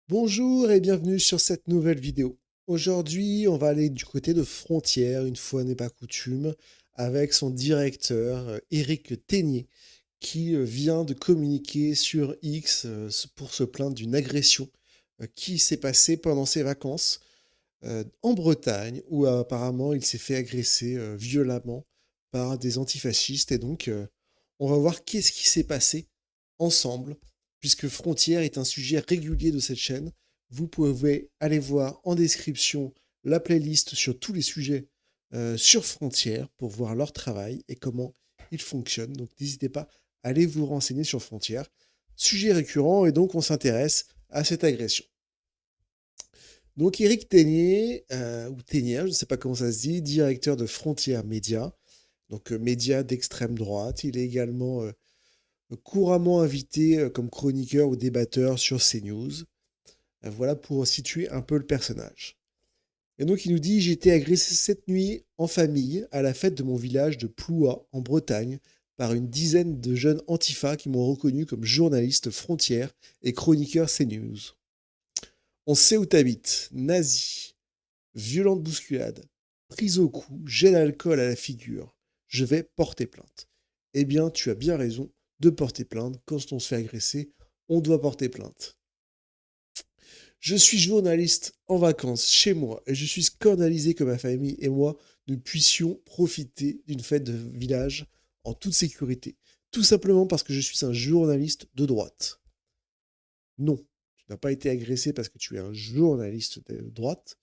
Bonjour et bienvenue sur cette nouvelle vidéo. Aujourd'hui, on va aller du côté de Frontières, une fois n'est pas coutume, avec son directeur, Éric Ténier, qui vient de communiquer sur X pour se plaindre d'une agression qui s'est passée pendant ses vacances en Bretagne, où apparemment il s'est fait agresser violemment par des antifascistes. Et donc, on va voir qu'est-ce qui s'est passé ensemble, puisque Frontières est un sujet régulier de cette chaîne. Vous pouvez aller voir en description la playlist sur tous les sujets sur Frontières pour voir leur travail et comment ils fonctionnent. Donc n'hésitez pas à aller vous renseigner sur Frontières. Sujet récurrent, et donc on s'intéresse à cette agression. Donc Éric Ténier, ou Ténière, je ne sais pas comment ça se dit, directeur de Frontières Médias, donc média d'extrême droite. Il est également couramment invité comme chroniqueur ou débatteur sur CNews. Voilà pour situer un peu le personnage. Et donc il nous dit: j'ai été agressé cette nuit en famille à la fête de mon village de Ploua, en Bretagne, par une dizaine de jeunes antifas qui m'ont reconnu comme journaliste Frontières et chroniqueur CNews. On sait où t'habites, nazi, violente bousculade, prise au cou, gel d'alcool à la figure. Je vais porter plainte. Eh bien, tu as bien raison de porter plainte. Quand on se fait agresser, on doit porter plainte. Je suis journaliste en vacances chez moi et je suis scandalisé que ma famille et moi ne puissions profiter d'une fête de village en toute sécurité. Tout simplement parce que je suis un journaliste de droite. Non, tu n'as pas été agressé parce que tu es un journaliste de droite.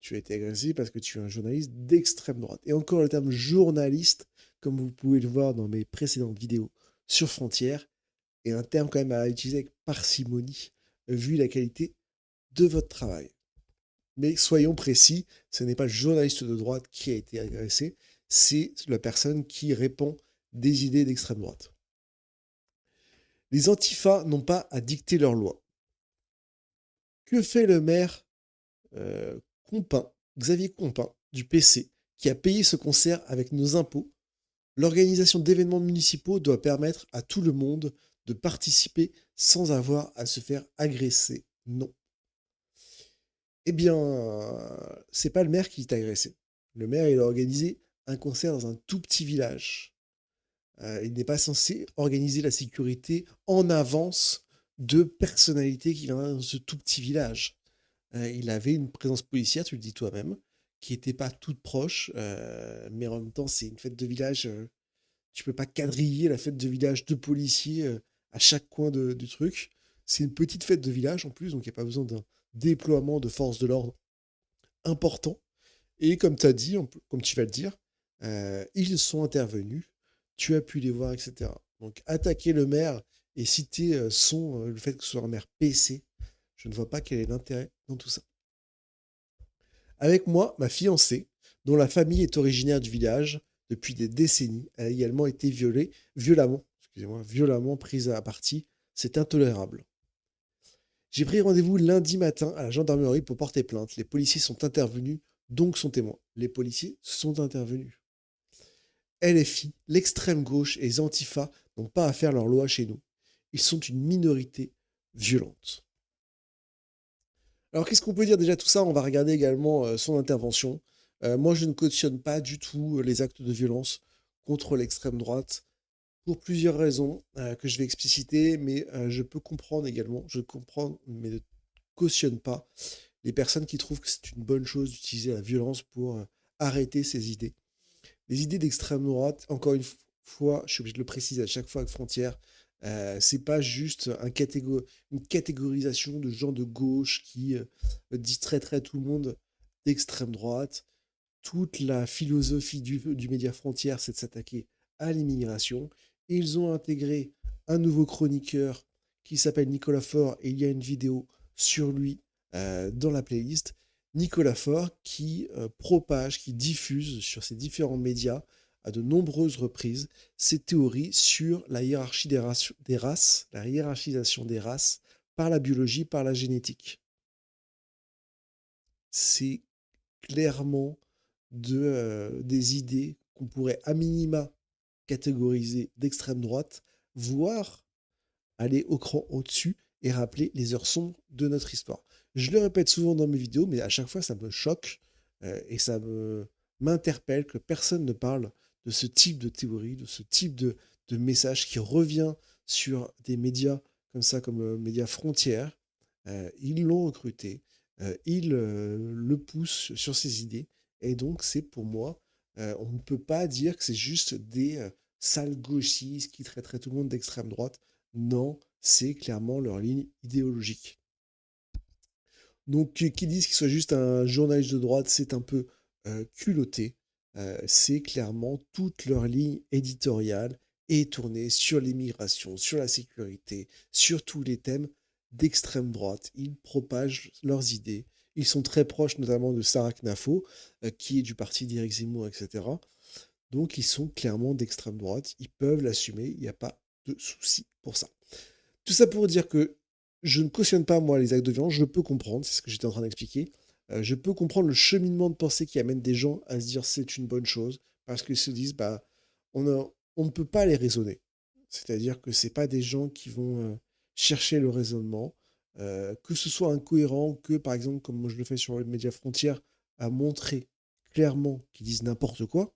Tu as été agressé parce que tu es un journaliste d'extrême droite. Et encore le terme journaliste, comme vous pouvez le voir dans mes précédentes vidéos sur Frontières, est un terme quand même à utiliser avec parcimonie, vu la qualité de votre travail. Mais soyons précis, ce n'est pas le journaliste de droite qui a été agressé, c'est la personne qui répand des idées d'extrême droite. Les antifas n'ont pas à dicter leurs lois. Que fait le maire Compin, Xavier Compin, du PC, qui a payé ce concert avec nos impôts? L'organisation d'événements municipaux doit permettre à tout le monde de participer sans avoir à se faire agresser. Non. Eh bien, c'est pas le maire qui t'a agressé. Le maire, il a organisé un concert dans un tout petit village. Il n'est pas censé organiser la sécurité en avance de personnalités qui viendraient dans ce tout petit village. Il avait une présence policière, tu le dis toi-même, qui n'était pas toute proche, mais en même temps, c'est une fête de village. Tu peux pas quadriller la fête de village de policiers à chaque coin du truc. C'est une petite fête de village en plus, donc il n'y a pas besoin d'un déploiement de forces de l'ordre important. Et comme tu as dit, comme tu vas le dire, ils sont intervenus, tu as pu les voir, etc. Donc attaquer le maire et citer le fait que ce soit un maire PC, je ne vois pas quel est l'intérêt dans tout ça. Avec moi, ma fiancée, dont la famille est originaire du village depuis des décennies, a également été violemment prise à partie. C'est intolérable. J'ai pris rendez-vous lundi matin à la gendarmerie pour porter plainte. Les policiers sont intervenus, donc sont témoins. Les policiers sont intervenus. LFI, l'extrême gauche et les antifas n'ont pas à faire leur loi chez nous. Ils sont une minorité violente. Alors qu'est-ce qu'on peut dire déjà de tout ça? On va regarder également son intervention. Moi, je ne cautionne pas du tout les actes de violence contre l'extrême droite pour plusieurs raisons que je vais expliciter, mais je peux comprendre également, je comprends, mais ne cautionne pas les personnes qui trouvent que c'est une bonne chose d'utiliser la violence pour arrêter ces idées. Les idées d'extrême droite, encore une fois, je suis obligé de le préciser à chaque fois avec Frontières, c'est pas juste une catégorisation de gens de gauche qui distraiteraient tout le monde d'extrême droite. Toute la philosophie du média Frontières, c'est de s'attaquer à l'immigration. Ils ont intégré un nouveau chroniqueur qui s'appelle Nicolas Faure, et il y a une vidéo sur lui dans la playlist. Nicolas Faure qui propage, qui diffuse sur ses différents médias à de nombreuses reprises ses théories sur la hiérarchie des races, la hiérarchisation des races par la biologie, par la génétique. C'est clairement des idées qu'on pourrait à minima catégoriser d'extrême droite, voire aller au cran au-dessus et rappeler les heures sombres de notre histoire. Je le répète souvent dans mes vidéos, mais à chaque fois, ça me choque et m'interpelle que personne ne parle de ce type de théorie, de ce type de message qui revient sur des médias comme ça, comme Médias Frontières. Ils l'ont recruté, ils le poussent sur ses idées, et donc c'est pour moi, on ne peut pas dire que c'est juste des sales gauchistes qui traiteraient tout le monde d'extrême droite. Non, c'est clairement leur ligne idéologique. Donc, qui disent qu'il soit juste un journaliste de droite, c'est un peu culotté. C'est clairement toute leur ligne éditoriale est tournée sur l'immigration, sur la sécurité, sur tous les thèmes d'extrême droite. Ils propagent leurs idées. Ils sont très proches notamment de Sarah Knafo, qui est du parti d'Éric Zemmour, etc. Donc ils sont clairement d'extrême droite. Ils peuvent l'assumer. Il n'y a pas de souci pour ça. Tout ça pour dire que je ne cautionne pas, moi, les actes de violence. Je peux comprendre, c'est ce que j'étais en train d'expliquer. Je peux comprendre le cheminement de pensée qui amène des gens à se dire c'est une bonne chose, parce qu'ils se disent, bah, on ne peut pas les raisonner. C'est-à-dire que c'est pas des gens qui vont chercher le raisonnement, que ce soit incohérent, que par exemple, comme moi je le fais sur les médias frontières, à montrer clairement qu'ils disent n'importe quoi,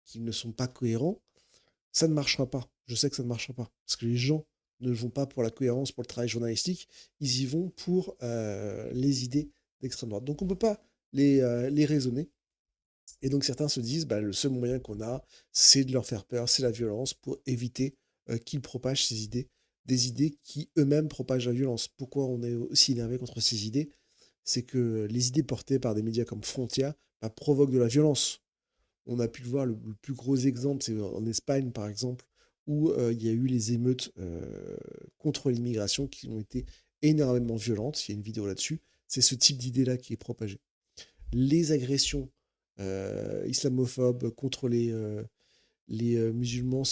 qu'ils ne sont pas cohérents, ça ne marchera pas. Je sais que ça ne marchera pas. Parce que les gens ne vont pas pour la cohérence, pour le travail journalistique, ils y vont pour les idées d'extrême droite. Donc on ne peut pas les raisonner. Et donc certains se disent, bah, le seul moyen qu'on a, c'est de leur faire peur, c'est la violence, pour éviter qu'ils propagent ces idées, des idées qui eux-mêmes propagent la violence. Pourquoi on est aussi énervé contre ces idées? C'est que les idées portées par des médias comme Frontier bah, provoquent de la violence. On a pu le voir, le plus gros exemple, c'est en Espagne, par exemple, où il y a eu les émeutes contre l'immigration qui ont été énormément violentes. Il y a une vidéo là-dessus. C'est ce type d'idée-là qui est propagé. Les agressions islamophobes contre les musulmans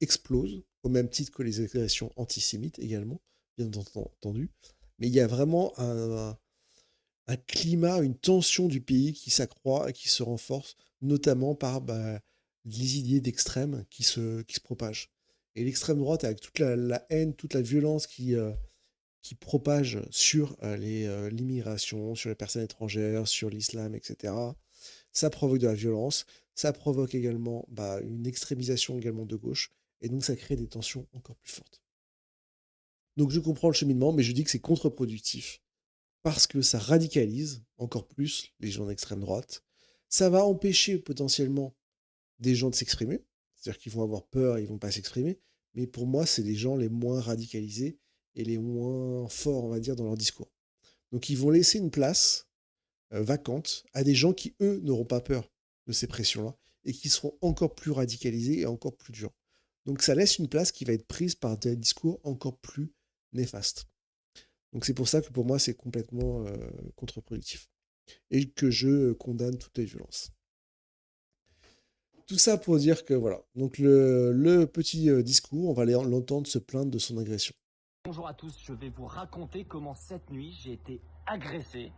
explosent, au même titre que les agressions antisémites également, bien entendu. Mais il y a vraiment un climat, une tension du pays qui s'accroît et qui se renforce, notamment par bah, les idées d'extrême qui se propagent. Et l'extrême droite, avec toute la haine, toute la violence qui propage sur l'immigration, sur les personnes étrangères, sur l'islam, etc., ça provoque de la violence, ça provoque également bah, une extrémisation également de gauche, et donc ça crée des tensions encore plus fortes. Donc je comprends le cheminement, mais je dis que c'est contre-productif parce que ça radicalise encore plus les gens d'extrême droite. Ça va empêcher potentiellement des gens de s'exprimer, c'est-à-dire qu'ils vont avoir peur, ils vont pas s'exprimer, mais pour moi, c'est les gens les moins radicalisés et les moins forts, on va dire, dans leur discours. Donc ils vont laisser une place vacante à des gens qui, eux, n'auront pas peur de ces pressions-là et qui seront encore plus radicalisés et encore plus durs. Donc ça laisse une place qui va être prise par des discours encore plus néfastes. Donc c'est pour ça que pour moi, c'est complètement contre-productif. Et que je condamne toutes les violences. Tout ça pour dire que voilà. Donc le petit discours, on va l'entendre se plaindre de son agression. Bonjour à tous, je vais vous raconter comment cette nuit j'ai été agressé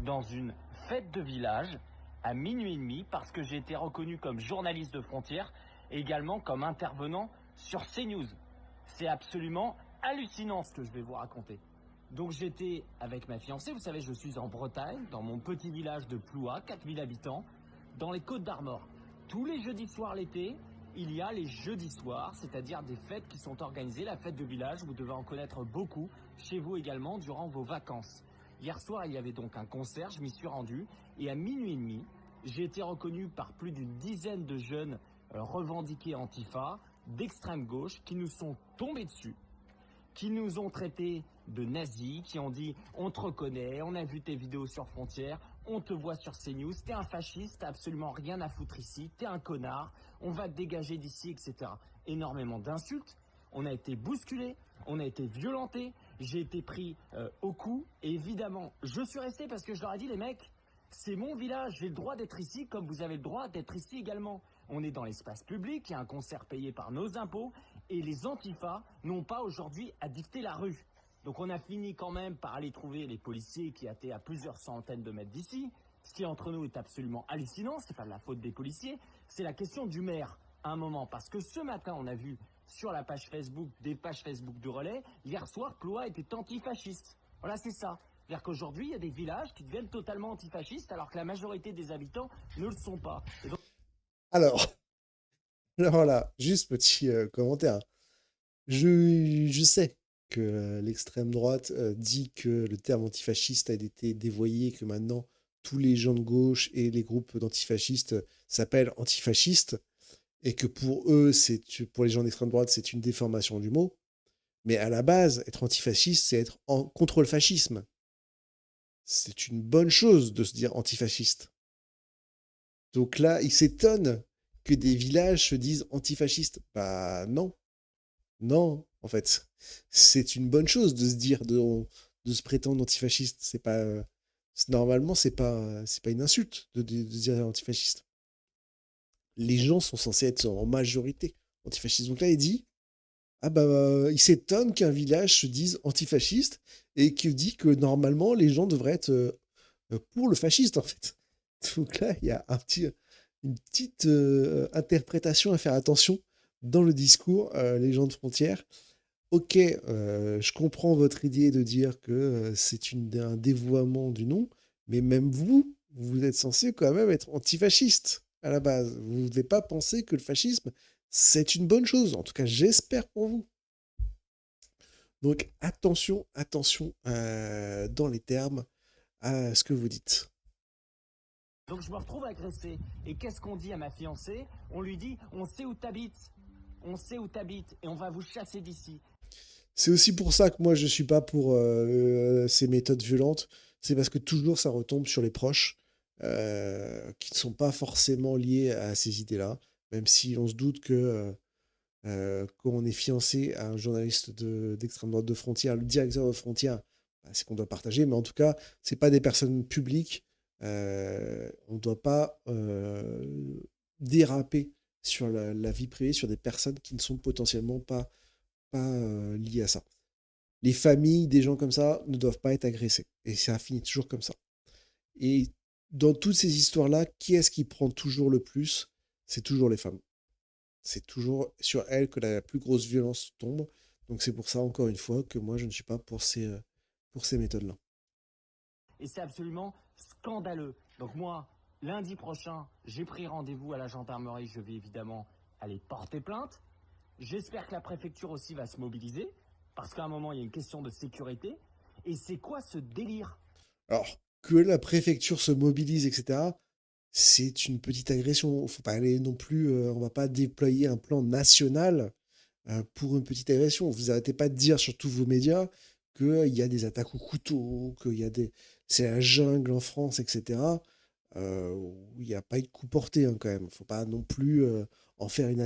dans une fête de village à minuit et demi parce que j'ai été reconnu comme journaliste de frontière et également comme intervenant sur CNews. C'est absolument hallucinant ce que je vais vous raconter. Donc j'étais avec ma fiancée, vous savez je suis en Bretagne, dans mon petit village de Ploua, 4000 habitants, dans les Côtes d'Armor. Tous les jeudis soirs l'été, il y a les jeudis soirs, c'est-à-dire des fêtes qui sont organisées, la fête de village, vous devez en connaître beaucoup, chez vous également, durant vos vacances. Hier soir, il y avait donc un concert, je m'y suis rendu, et à minuit et demi, j'ai été reconnu par plus d'une dizaine de jeunes revendiqués Antifa, d'extrême gauche, qui nous sont tombés dessus, qui nous ont traités de nazis, qui ont dit « on te reconnaît, on a vu tes vidéos sur Frontières, on te voit sur CNews, t'es un fasciste, t'as absolument rien à foutre ici, t'es un connard, on va te dégager d'ici, etc. » Énormément d'insultes, on a été bousculés, on a été violentés, j'ai été pris au cou, et évidemment, je suis resté parce que je leur ai dit « les mecs, c'est mon village, j'ai le droit d'être ici comme vous avez le droit d'être ici également. » On est dans l'espace public, il y a un concert payé par nos impôts, et les antifas n'ont pas aujourd'hui à dicter la rue. Donc on a fini quand même par aller trouver les policiers qui étaient à plusieurs centaines de mètres d'ici. Ce qui entre nous est absolument hallucinant, c'est pas de la faute des policiers, c'est la question du maire à un moment. Parce que ce matin on a vu sur la page Facebook, des pages Facebook de relais, hier soir, Blois était antifasciste. Voilà, c'est ça. C'est-à-dire qu'aujourd'hui, il y a des villages qui deviennent totalement antifascistes alors que la majorité des habitants ne le sont pas. Et donc, Alors, alors là, juste petit commentaire. Je sais que l'extrême droite dit que le terme antifasciste a été dévoyé, que maintenant tous les gens de gauche et les groupes d'antifascistes s'appellent antifascistes, et que pour eux, pour les gens d'extrême droite, c'est une déformation du mot. Mais à la base, être antifasciste, c'est être contre le fascisme. C'est une bonne chose de se dire antifasciste. Donc là, ils s'étonnent que des villages se disent antifascistes. Bah non, non, en fait. C'est une bonne chose de se dire, de se prétendre antifasciste. C'est pas, normalement, c'est pas une insulte de se dire antifasciste. Les gens sont censés être en majorité antifascistes. Donc là, il dit, ah bah, il s'étonne qu'un village se dise antifasciste et qu'il dit que normalement, les gens devraient être pour le fasciste, en fait. Donc là, il y a une petite interprétation à faire attention dans le discours, les gens de frontières. Ok, je comprends votre idée de dire que c'est un dévoiement du nom, mais même vous, vous êtes censé quand même être antifasciste à la base. Vous ne devez pas penser que le fascisme, c'est une bonne chose. En tout cas, j'espère pour vous. Donc attention, attention dans les termes à ce que vous dites. donc je me retrouve agressé. Et qu'est-ce qu'on dit à ma fiancée? On lui dit, on sait où t'habites. On sait où t'habites et on va vous chasser d'ici. C'est aussi pour ça que moi, je suis pas pour ces méthodes violentes. C'est parce que toujours, ça retombe sur les proches qui ne sont pas forcément liés à ces idées-là. Même si on se doute que quand on est fiancé à un journaliste d'extrême droite de Frontières, le directeur de Frontières, bah, c'est qu'on doit partager. Mais en tout cas, c'est pas des personnes publiques. On ne doit pas déraper sur la vie privée, sur des personnes qui ne sont potentiellement pas liées à ça. Les familles des gens comme ça ne doivent pas être agressées. Et ça finit toujours comme ça. Et dans toutes ces histoires-là, qui est-ce qui prend toujours le plus? C'est toujours les femmes. C'est toujours sur elles que la plus grosse violence tombe. Donc c'est pour ça, encore une fois, que moi, je ne suis pas pour ces méthodes-là. Et c'est absolument scandaleux. Donc moi, lundi prochain, j'ai pris rendez-vous à la gendarmerie. Je vais évidemment aller porter plainte. J'espère que la préfecture aussi va se mobiliser. Parce qu'à un moment, il y a une question de sécurité. Et c'est quoi ce délire? Alors, que la préfecture se mobilise, etc., c'est une petite agression. Faut pas aller non plus, on va pas déployer un plan national pour une petite agression. Vous arrêtez pas de dire sur tous vos médias qu'il y a des attaques au couteau, c'est la jungle en France, etc. Où il n'y a pas eu de coup porté hein, quand même. Faut pas non plus en faire une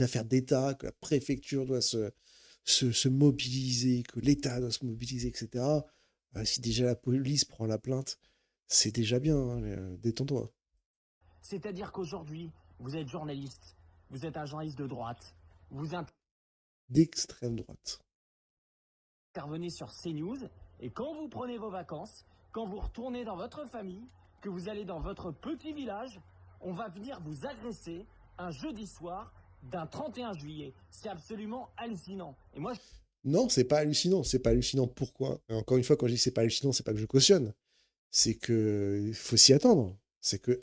affaire d'État, que la préfecture doit se mobiliser, que l'État doit se mobiliser, etc. Si déjà la police prend la plainte, c'est déjà bien, hein, détends-toi. C'est-à-dire qu'aujourd'hui, vous êtes journaliste. Vous êtes un journaliste de droite. Vous D'extrême droite. intervenez sur CNews. Et quand vous prenez vos vacances, quand vous retournez dans votre famille, que vous allez dans votre petit village, on va venir vous agresser un jeudi soir d'un 31 juillet. C'est absolument hallucinant. Et moi, Non, c'est pas hallucinant. C'est pas hallucinant. Pourquoi? Encore une fois, quand je dis c'est pas hallucinant, c'est pas que je cautionne. C'est que il faut s'y attendre. C'est que,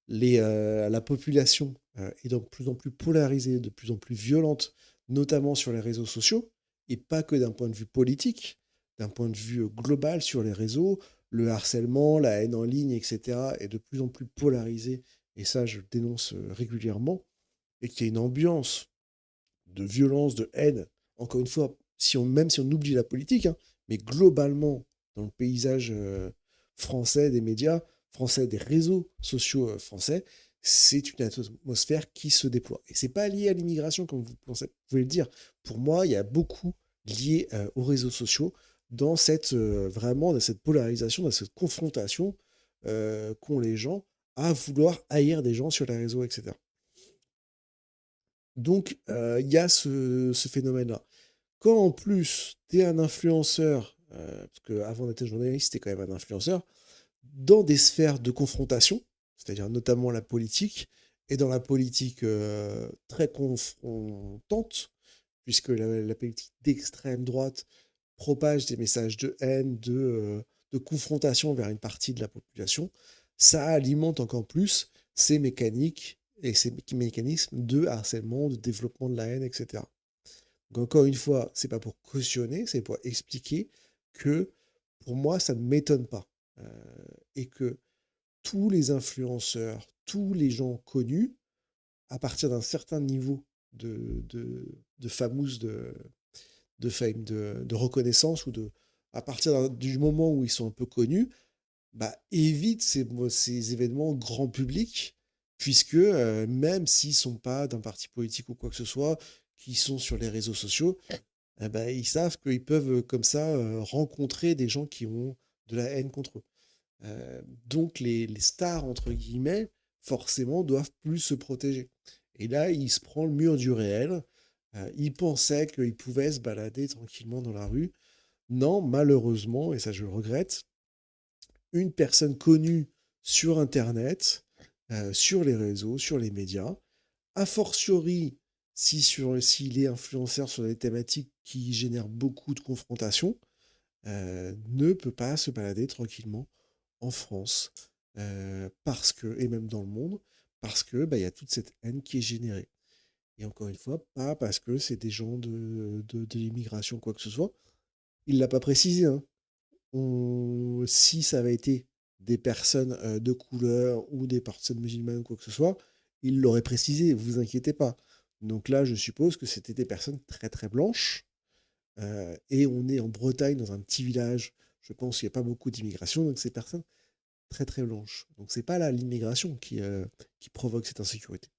la population est de plus en plus polarisée, de plus en plus violente, notamment sur les réseaux sociaux, et pas que d'un point de vue politique, d'un point de vue global sur les réseaux. Le harcèlement, la haine en ligne, etc., est de plus en plus polarisé, et ça, je le dénonce régulièrement, et qu'il y a une ambiance de violence, de haine. Encore une fois, même si on oublie la politique, hein, mais globalement, dans le paysage français des médias, français des réseaux sociaux français, c'est une atmosphère qui se déploie. Et c'est pas lié à l'immigration, comme vous pouvez le dire. Pour moi, il y a beaucoup lié aux réseaux sociaux dans vraiment dans cette polarisation, dans cette confrontation qu'ont les gens à vouloir haïr des gens sur les réseaux, etc. Donc, il y a ce phénomène-là. Quand en plus, tu es un influenceur, parce qu'avant d'être journaliste, tu es quand même un influenceur, dans des sphères de confrontation, c'est-à-dire notamment la politique, et dans la politique très confrontante, puisque la politique d'extrême droite propage des messages de haine, de confrontation vers une partie de la population, ça alimente encore plus ces mécaniques et ces mécanismes de harcèlement, de développement de la haine, etc. Donc encore une fois, c'est pas pour cautionner, c'est pour expliquer que pour moi, ça ne m'étonne pas. Euh, et que tous les influenceurs, tous les gens connus, à partir d'un certain niveau de famous, de fame, de reconnaissance, à partir du moment où ils sont un peu connus, bah, évitent ces événements grand public, puisque même s'ils ne sont pas d'un parti politique ou quoi que ce soit, qui sont sur les réseaux sociaux, eh ben, ils savent qu'ils peuvent comme ça rencontrer des gens qui ont de la haine contre eux. Donc les stars, entre guillemets, forcément, doivent plus se protéger. Et là, il se prend le mur du réel. Il pensait qu'il pouvait se balader tranquillement dans la rue. Non, malheureusement, et ça je le regrette, une personne connue sur Internet, sur les réseaux, sur les médias, a fortiori s'il est influenceur sur des thématiques qui génèrent beaucoup de confrontations, ne peut pas se balader tranquillement en France, parce que, et même dans le monde, parce que bah, y a toute cette haine qui est générée. Et encore une fois, pas parce que c'est des gens de l'immigration, quoi que ce soit. Il l'a pas précisé, hein. Si ça avait été des personnes de couleur ou des personnes musulmanes ou quoi que ce soit, il l'aurait précisé, vous inquiétez pas. Donc là, je suppose que c'était des personnes très très blanches. Et on est en Bretagne, dans un petit village. Je pense qu'il n'y a pas beaucoup d'immigration, donc ces personnes très très blanches. Donc c'est pas là l'immigration qui provoque cette insécurité.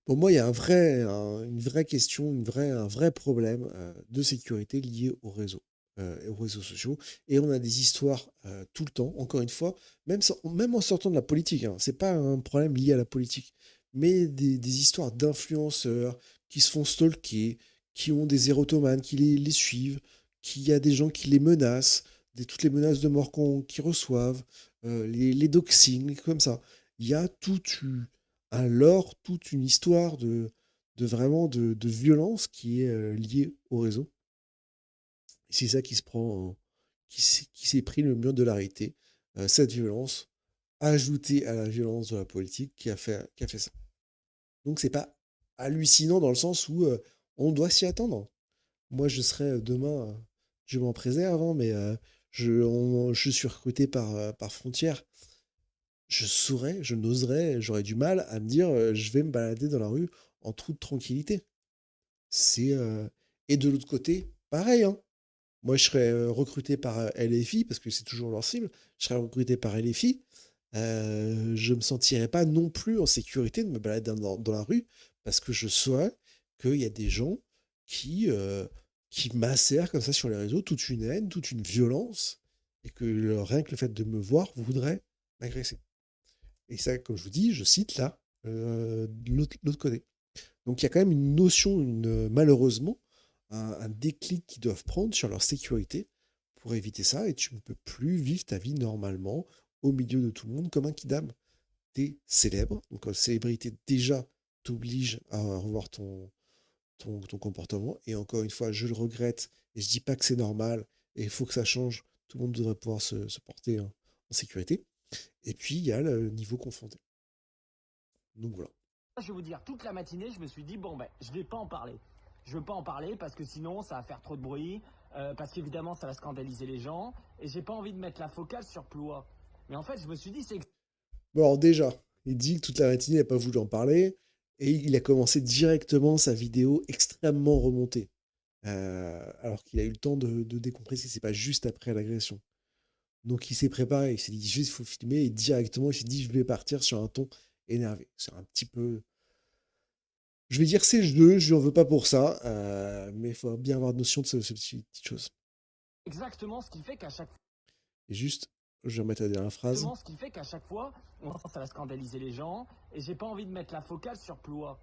Pour moi, il y a une vraie question, un vrai problème de sécurité lié au réseau, et aux réseaux sociaux. Et on a des histoires tout le temps, encore une fois, même en sortant de la politique, hein, c'est pas un problème lié à la politique, mais des histoires d'influenceurs qui se font stalker, qui ont des érotomanes, qui les suivent, qui y a des gens qui les menacent, toutes les menaces de mort qu'ils reçoivent, les doxings, comme ça. Il y a un lore, toute une histoire de violence qui est liée au réseau. Et c'est ça qui se prend, qui s'est pris le mur de l'arrêté. Cette violence, ajoutée à la violence de la politique, qui a fait ça. Donc c'est pas hallucinant dans le sens où on doit s'y attendre. Moi, je serais demain, je m'en préserve, hein, mais je suis recruté par Frontière. Je n'oserais, j'aurais du mal à me dire, je vais me balader dans la rue en toute tranquillité. C'est, et de l'autre côté, pareil, hein. Moi, je serais recruté par LFI, parce que c'est toujours leur cible. Je serais recruté par LFI. Je me sentirais pas non plus en sécurité de me balader dans la rue, parce que je saurais qu'il y a des gens qui macèrent comme ça sur les réseaux toute une haine, toute une violence, et que rien que le fait de me voir voudrait m'agresser. Et ça, comme je vous dis, je cite là, de l'autre côté. Donc il y a quand même une notion, malheureusement, un déclic qu'ils doivent prendre sur leur sécurité pour éviter ça. Et tu ne peux plus vivre ta vie normalement au milieu de tout le monde comme un kidam. T'es célèbre, donc la célébrité déjà t'oblige à revoir ton comportement. Et encore une fois, je le regrette et je dis pas que c'est normal et il faut que ça change. Tout le monde devrait pouvoir se porter en sécurité. Et puis il y a le niveau confronté. Donc voilà. Je vais vous dire, toute la matinée, je me suis dit, bon, ben, je vais pas en parler. Je veux pas en parler parce que sinon, ça va faire trop de bruit, parce qu'évidemment, ça va scandaliser les gens, et j'ai pas envie de mettre la focale sur Ploie. Mais en fait, je me suis dit, c'est Bon, alors déjà, il dit que toute la matinée, il n'a pas voulu en parler, et il a commencé directement sa vidéo extrêmement remontée. Alors qu'il a eu le temps de décompresser, c'est pas juste après l'agression. Donc il s'est préparé, il s'est dit juste il faut filmer, et directement il s'est dit je vais partir sur un ton énervé. C'est un petit peu. Je vais dire c'est jeu, je lui en veux pas pour ça, mais il faut bien avoir notion de ces petites choses. exactement ce qui fait qu'à chaque Et juste, je vais remettre la dernière phrase. exactement ce qui fait qu'à chaque fois, ça va scandaliser les gens, et j'ai pas envie de mettre la focale sur Ploie.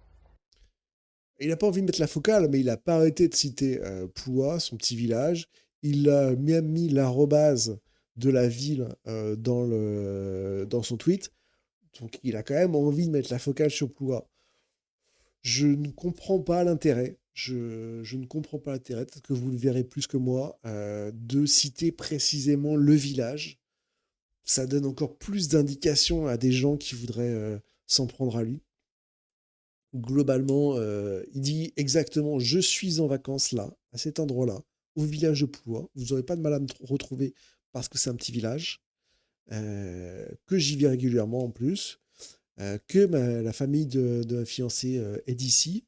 Il n'a pas envie de mettre la focale, mais il n'a pas arrêté de citer Ploie, son petit village. Il a même mis l'arrobase de la ville dans son tweet Donc il a quand même envie de mettre la focale sur Ploua. Je ne comprends pas l'intérêt. Je ne comprends pas l'intérêt, peut-être que vous le verrez plus que moi, de citer précisément le village. Ça donne encore plus d'indications à des gens qui voudraient s'en prendre à lui. Globalement, il dit exactement: je suis en vacances là, à cet endroit-là, au village de Ploua. Vous n'aurez pas de mal à me retrouver parce que c'est un petit village, que j'y vais régulièrement en plus, que la famille de ma fiancée est d'ici.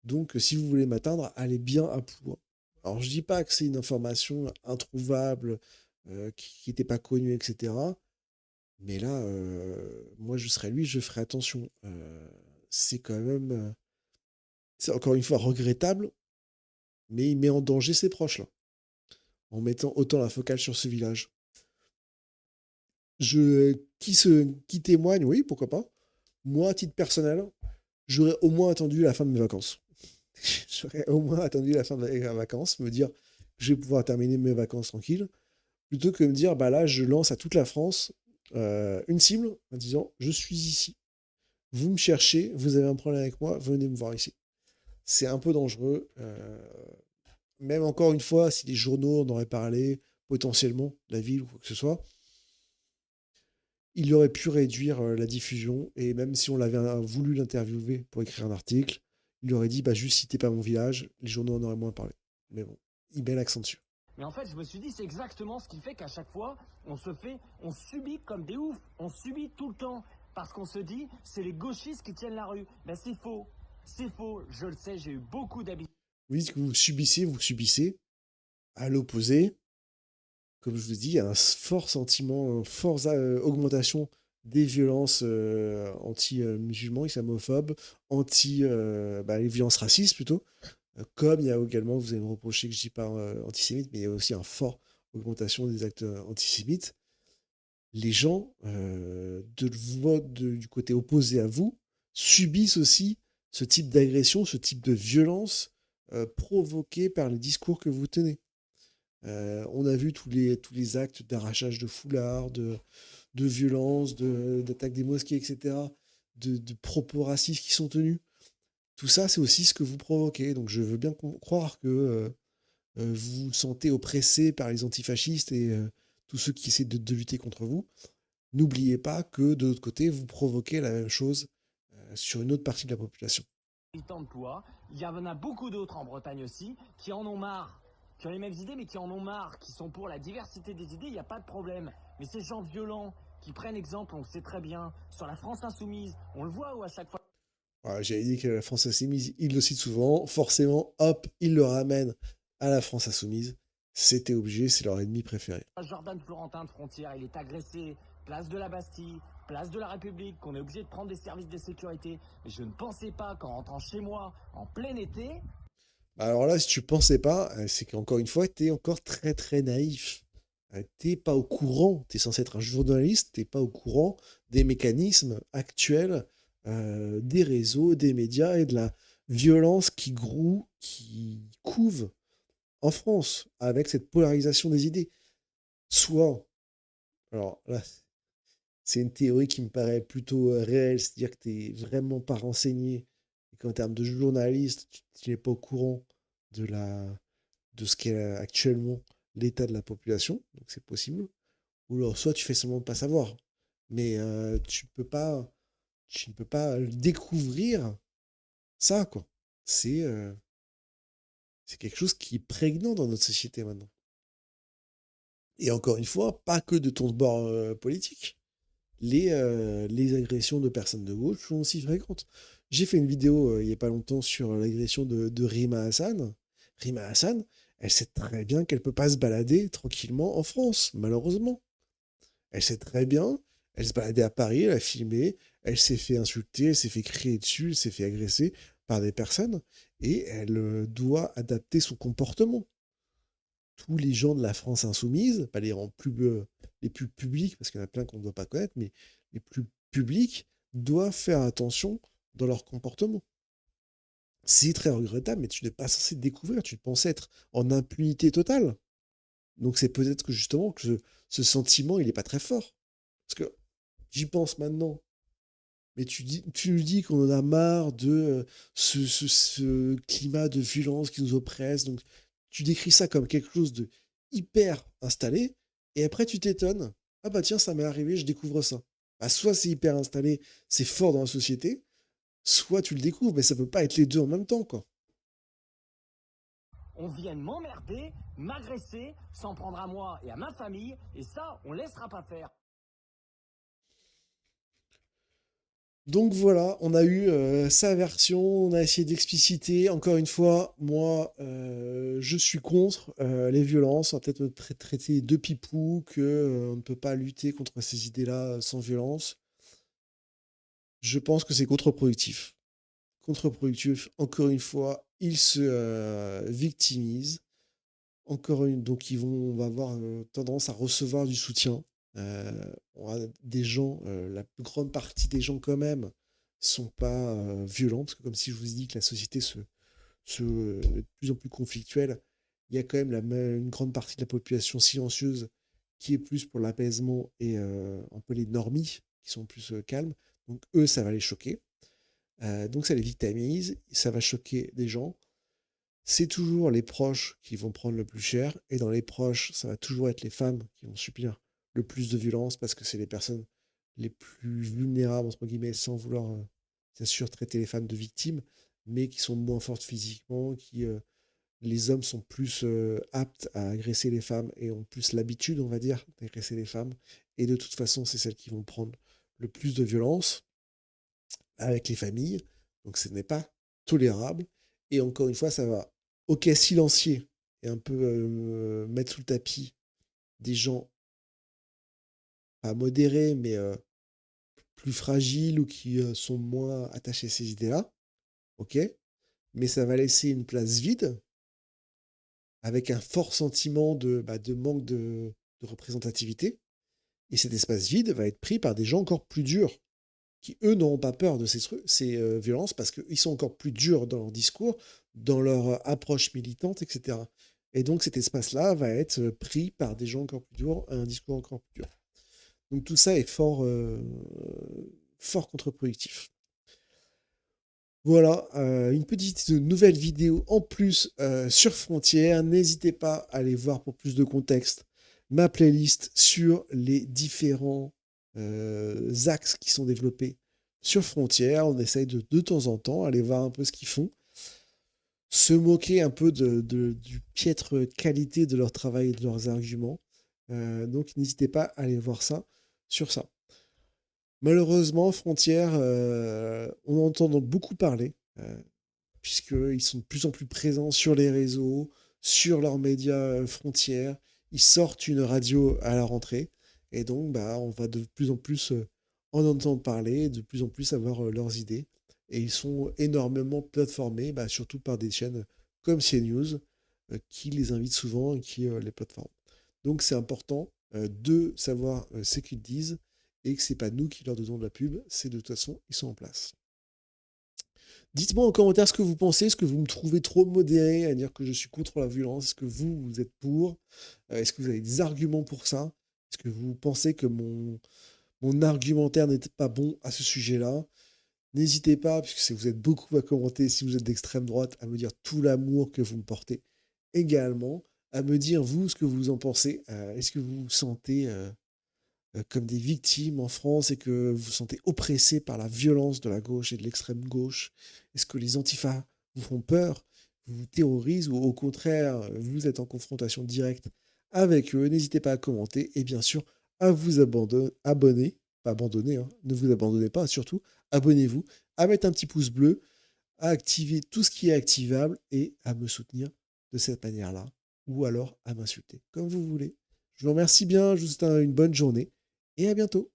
Donc, si vous voulez m'atteindre, allez bien à Ploua. Alors, je dis pas que c'est une information introuvable, qui n'était pas connue, etc. Mais là, moi, je serais lui, je ferais attention. C'est quand même, c'est encore une fois regrettable, mais il met en danger ses proches, là, en mettant autant la focale sur ce village. Qui témoigne, oui, pourquoi pas. Moi, à titre personnel, j'aurais au moins attendu la fin de mes vacances. J'aurais au moins attendu la fin de mes vacances, me dire que je vais pouvoir terminer mes vacances tranquille, plutôt que me dire, bah là, je lance à toute la France une cible en disant, je suis ici. Vous me cherchez, vous avez un problème avec moi, venez me voir ici. C'est un peu dangereux. Même encore une fois, si les journaux en auraient parlé, potentiellement, la ville ou quoi que ce soit, il aurait pu réduire la diffusion. Et même si on l'avait voulu l'interviewer pour écrire un article, il aurait dit, bah juste citez pas mon village, les journaux en auraient moins parlé. Mais bon, il met l'accent dessus. Mais en fait, je me suis dit, c'est exactement ce qui fait qu'à chaque fois, on subit comme des oufs. On subit tout le temps. Parce qu'on se dit, c'est les gauchistes qui tiennent la rue. Ben c'est faux. C'est faux. Je le sais, j'ai eu beaucoup d'habitudes. Vous dites que vous subissez. À l'opposé, comme je vous dis, il y a un fort sentiment, une forte augmentation des violences anti-musulmans, islamophobes, les violences racistes plutôt. Comme il y a également, vous allez me reprocher que je dis pas antisémite, mais il y a aussi une forte augmentation des actes antisémites. Les gens du côté opposé à vous subissent aussi ce type d'agression, ce type de violence provoquée par les discours que vous tenez. On a vu tous les actes d'arrachage de foulards, de violence, d'attaque des mosquées, etc., de propos racistes qui sont tenus. Tout ça, c'est aussi ce que vous provoquez. Donc je veux bien croire que vous vous sentez oppressé par les antifascistes et tous ceux qui essaient de lutter contre vous. N'oubliez pas que de l'autre côté, vous provoquez la même chose sur une autre partie de la population. D'emploi. Il y en a beaucoup d'autres en Bretagne aussi qui en ont marre, qui ont les mêmes idées mais qui en ont marre, qui sont pour la diversité des idées, il n'y a pas de problème. Mais ces gens violents qui prennent exemple, on le sait très bien, sur la France insoumise, on le voit où à chaque fois Voilà, j'avais dit que la France insoumise, il le cite souvent, forcément, hop, il le ramène à la France insoumise. C'était obligé, c'est leur ennemi préféré. Jordan Florentin de Frontières, il est agressé, place de la Bastille, place de la République, qu'on est obligé de prendre des services de sécurité. Mais je ne pensais pas qu'en rentrant chez moi en plein été, Alors là, si tu pensais pas, c'est qu'encore une fois, t'es encore très très naïf. T'es pas au courant, t'es censé être un journaliste, t'es pas au courant des mécanismes actuels des réseaux, des médias et de la violence qui couve en France avec cette polarisation des idées. Soit, alors là, c'est une théorie qui me paraît plutôt réelle, c'est-à-dire que t'es vraiment pas renseigné et qu'en termes de journaliste, tu n'es pas au courant de de ce qu'est actuellement l'état de la population, donc c'est possible. Ou alors, soit tu fais semblant de pas savoir, mais tu ne peux pas découvrir ça, quoi. C'est euh, c'est quelque chose qui est prégnant dans notre société maintenant. Et encore une fois, pas que de ton bord politique. Les agressions de personnes de gauche sont aussi fréquentes. J'ai fait une vidéo il n'y a pas longtemps sur l'agression de Rima Hassan. Rima Hassan, elle sait très bien qu'elle ne peut pas se balader tranquillement en France, malheureusement. Elle sait très bien, elle se baladait à Paris, elle a filmé, elle s'est fait insulter, elle s'est fait crier dessus, elle s'est fait agresser par des personnes, et elle doit adapter son comportement. Tous les gens de la France insoumise, pas les plus publics, parce qu'il y en a plein qu'on ne doit pas connaître, mais les plus publics doivent faire attention dans leur comportement. C'est très regrettable, mais tu n'es pas censé découvrir, tu pensais être en impunité totale. Donc c'est peut-être que justement que ce sentiment, il n'est pas très fort. Parce que j'y pense maintenant, mais tu nous dis qu'on en a marre de ce climat de violence qui nous oppresse. Donc, tu décris ça comme quelque chose de hyper installé, et après, tu t'étonnes. Ah bah tiens, ça m'est arrivé, je découvre ça. Bah, soit c'est hyper installé, c'est fort dans la société, soit tu le découvres, mais ça peut pas être les deux en même temps, quoi. On vient m'emmerder, m'agresser, s'en prendre à moi et à ma famille, et ça, on laissera pas faire. Donc voilà, on a eu sa version, on a essayé d'expliciter. Encore une fois, moi, je suis contre les violences. On va peut-être me traiter de pipou, que on ne peut pas lutter contre ces idées-là sans violence. Je pense que c'est contre-productif. Contre-productif, encore une fois, ils se victimisent. Donc on va avoir tendance à recevoir du soutien. On a des gens, la plus grande partie des gens quand même, sont pas violents, parce que comme si je vous ai dit que la société est de plus en plus conflictuelle, il y a quand même une grande partie de la population silencieuse qui est plus pour l'apaisement et un peu les normies qui sont plus calmes. Donc eux, ça va les choquer. Donc ça les victimise, ça va choquer des gens. C'est toujours les proches qui vont prendre le plus cher, et dans les proches, ça va toujours être les femmes qui vont subir le plus de violence parce que c'est les personnes les plus vulnérables, entre guillemets, sans vouloir, bien sûr, traiter les femmes de victimes, mais qui sont moins fortes physiquement, les hommes sont plus aptes à agresser les femmes et ont plus l'habitude, on va dire, d'agresser les femmes. Et de toute façon, c'est celles qui vont prendre le plus de violence avec les familles. Donc ce n'est pas tolérable. Et encore une fois, ça va, ok, silencier et un peu mettre sous le tapis des gens pas modérés, mais plus fragiles ou qui sont moins attachés à ces idées-là. Ok, mais ça va laisser une place vide avec un fort sentiment de manque de représentativité. Et cet espace vide va être pris par des gens encore plus durs, qui, eux, n'auront pas peur de ces violences parce qu'ils sont encore plus durs dans leur discours, dans leur approche militante, etc. Et donc cet espace-là va être pris par des gens encore plus durs, un discours encore plus dur. Donc tout ça est fort contre-productif. Voilà, une petite nouvelle vidéo en plus sur Frontières. N'hésitez pas à aller voir pour plus de contexte ma playlist sur les différents axes qui sont développés sur Frontières. On essaye de temps en temps aller voir un peu ce qu'ils font, se moquer un peu du piètre qualité de leur travail et de leurs arguments. Donc n'hésitez pas à aller voir ça sur ça. Malheureusement, Frontières, on en entend donc beaucoup parler, puisqu'ils sont de plus en plus présents sur les réseaux, sur leurs médias Frontières. Ils sortent une radio à la rentrée, et donc bah, on va de plus en plus en entendre parler, de plus en plus avoir leurs idées. Et ils sont énormément plateformés, bah, surtout par des chaînes comme CNews, qui les invitent souvent et qui les plateforment. Donc c'est important de savoir ce qu'ils disent, et que c'est pas nous qui leur donnons de la pub, c'est de toute façon, ils sont en place. Dites-moi en commentaire ce que vous pensez, est-ce que vous me trouvez trop modéré à dire que je suis contre la violence, est-ce que vous êtes pour, est-ce que vous avez des arguments pour ça, est-ce que vous pensez que mon argumentaire n'était pas bon à ce sujet-là? N'hésitez pas, puisque vous êtes beaucoup à commenter, si vous êtes d'extrême droite, à me dire tout l'amour que vous me portez également, à me dire vous ce que vous en pensez, est-ce que vous vous sentez comme des victimes en France et que vous vous sentez oppressé par la violence de la gauche et de l'extrême gauche? Est-ce que les antifas vous font peur, vous terrorisent, ou au contraire, vous êtes en confrontation directe avec eux? N'hésitez pas à commenter et bien sûr à vous abonner, pas abandonner, hein, ne vous abandonnez pas, surtout abonnez-vous, à mettre un petit pouce bleu, à activer tout ce qui est activable et à me soutenir de cette manière-là, ou alors à m'insulter, comme vous voulez. Je vous remercie bien, je vous souhaite une bonne journée et à bientôt.